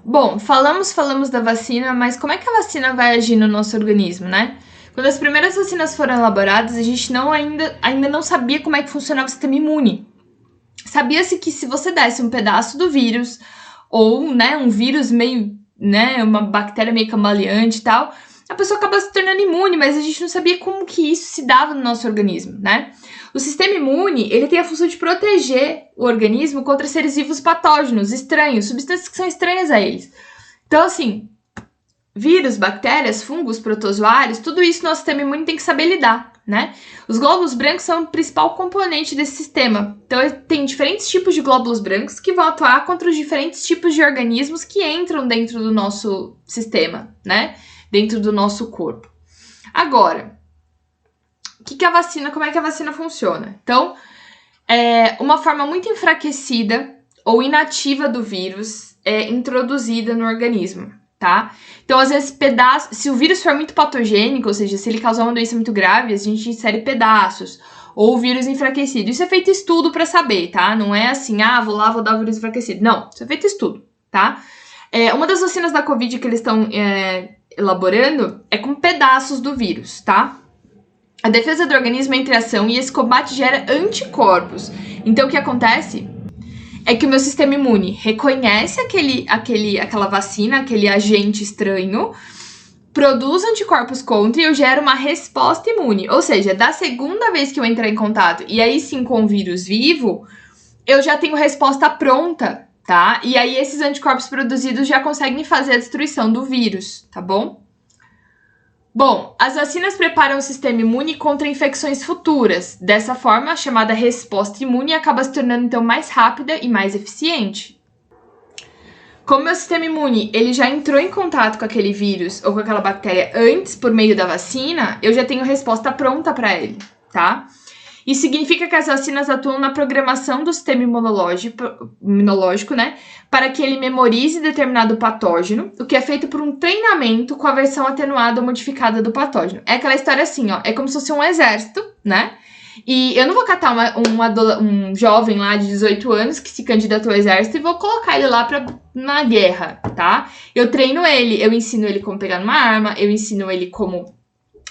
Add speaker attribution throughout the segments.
Speaker 1: Bom, falamos da vacina, mas como é que a vacina vai agir no nosso organismo, né? Quando as primeiras vacinas foram elaboradas, a gente ainda não sabia como é que funcionava o sistema imune. Sabia-se que se você desse um pedaço do vírus, ou, né, um vírus meio, né, uma bactéria meio cambaleante e tal, a pessoa acaba se tornando imune, mas a gente não sabia como que isso se dava no nosso organismo, né? O sistema imune, ele tem a função de proteger o organismo contra seres vivos patógenos, estranhos, substâncias que são estranhas a eles. Então, assim, vírus, bactérias, fungos, protozoários, tudo isso nosso sistema imune tem que saber lidar, né? Os glóbulos brancos são o principal componente desse sistema. Então, tem diferentes tipos de glóbulos brancos que vão atuar contra os diferentes tipos de organismos que entram dentro do nosso sistema, né? Dentro do nosso corpo. Agora, como é que a vacina funciona? Então, uma forma muito enfraquecida ou inativa do vírus é introduzida no organismo, tá? Então, às vezes, se o vírus for muito patogênico, ou seja, se ele causar uma doença muito grave, a gente insere pedaços, ou o vírus enfraquecido. Isso é feito estudo para saber, tá? Não é assim, vou dar o vírus enfraquecido. Não, isso é feito estudo, tá? Uma das vacinas da Covid que eles estão elaborando é com pedaços do vírus, tá? A defesa do organismo entra em ação e esse combate gera anticorpos. Então, o que acontece é que o meu sistema imune reconhece aquela vacina, aquele agente estranho, produz anticorpos contra e eu gero uma resposta imune. Ou seja, da segunda vez que eu entrar em contato, e aí sim com o vírus vivo, eu já tenho resposta pronta, tá? E aí esses anticorpos produzidos já conseguem fazer a destruição do vírus, tá bom? Bom, as vacinas preparam o sistema imune contra infecções futuras. Dessa forma, a chamada resposta imune acaba se tornando, então, mais rápida e mais eficiente. Como meu sistema imune ele já entrou em contato com aquele vírus ou com aquela bactéria antes por meio da vacina, eu já tenho resposta pronta para ele, tá? Isso significa que as vacinas atuam na programação do sistema imunológico, né? Para que ele memorize determinado patógeno, o que é feito por um treinamento com a versão atenuada ou modificada do patógeno. É aquela história assim, ó, é como se fosse um exército, né? E eu não vou catar um jovem lá de 18 anos que se candidatou ao exército e vou colocar ele lá na guerra, tá? Eu treino ele, eu ensino ele como pegar uma arma, eu ensino ele como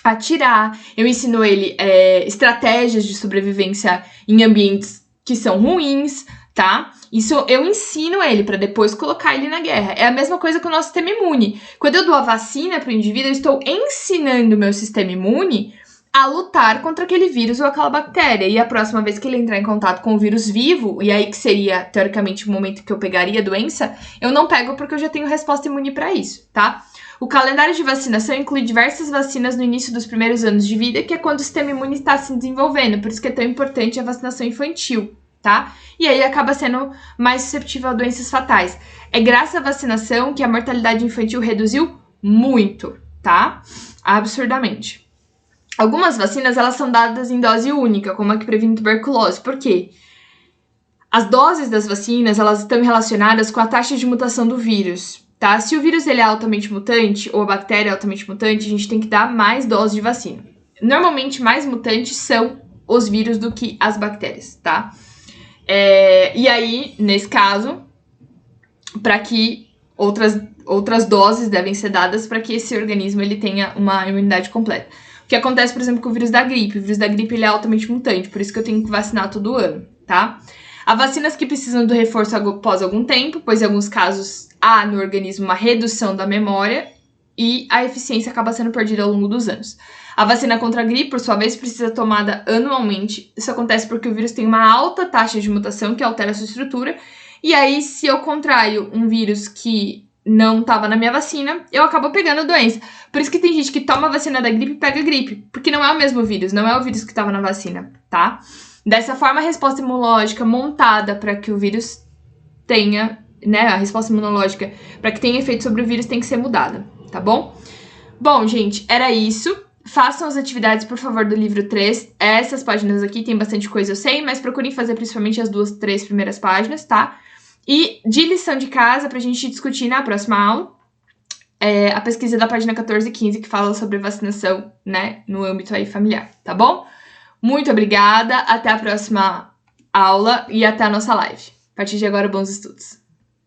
Speaker 1: atirar, eu ensino ele estratégias de sobrevivência em ambientes que são ruins, tá? Isso eu ensino ele para depois colocar ele na guerra. É a mesma coisa com o nosso sistema imune. Quando eu dou a vacina para o indivíduo, eu estou ensinando o meu sistema imune a lutar contra aquele vírus ou aquela bactéria. E a próxima vez que ele entrar em contato com o vírus vivo, e aí que seria, teoricamente, o momento que eu pegaria a doença, eu não pego porque eu já tenho resposta imune para isso, tá? O calendário de vacinação inclui diversas vacinas no início dos primeiros anos de vida, que é quando o sistema imune está se desenvolvendo, por isso que é tão importante a vacinação infantil, tá? E aí acaba sendo mais susceptível a doenças fatais. É graças à vacinação que a mortalidade infantil reduziu muito, tá? Absurdamente. Algumas vacinas, elas são dadas em dose única, como a que previne tuberculose. Por quê? As doses das vacinas, elas estão relacionadas com a taxa de mutação do vírus, tá? Se o vírus ele é altamente mutante, ou a bactéria é altamente mutante, a gente tem que dar mais doses de vacina. Normalmente, mais mutantes são os vírus do que as bactérias, tá? E aí, nesse caso, para que outras doses devem ser dadas para que esse organismo ele tenha uma imunidade completa. O que acontece, por exemplo, com o vírus da gripe. O vírus da gripe ele é altamente mutante, por isso que eu tenho que vacinar todo ano, tá? Há vacinas que precisam do reforço após algum tempo, pois em alguns casos há no organismo uma redução da memória e a eficiência acaba sendo perdida ao longo dos anos. A vacina contra a gripe, por sua vez, precisa ser tomada anualmente. Isso acontece porque o vírus tem uma alta taxa de mutação que altera a sua estrutura. E aí, se eu contraio um vírus que não estava na minha vacina, eu acabo pegando a doença. Por isso que tem gente que toma a vacina da gripe e pega gripe, porque não é o mesmo vírus, não é o vírus que estava na vacina, tá? Dessa forma, a resposta imunológica montada para que o vírus tenha, né, a resposta imunológica para que tenha efeito sobre o vírus tem que ser mudada, tá bom? Bom, gente, era isso. Façam as atividades, por favor, do livro 3. Essas páginas aqui tem bastante coisa, eu sei, mas procurem fazer principalmente as 2, 3 primeiras páginas, tá? E de lição de casa, pra gente discutir na próxima aula, a pesquisa da página 14 e 15, que fala sobre vacinação, né, no âmbito aí familiar, tá bom? Muito obrigada, até a próxima aula e até a nossa live. A partir de agora, bons estudos!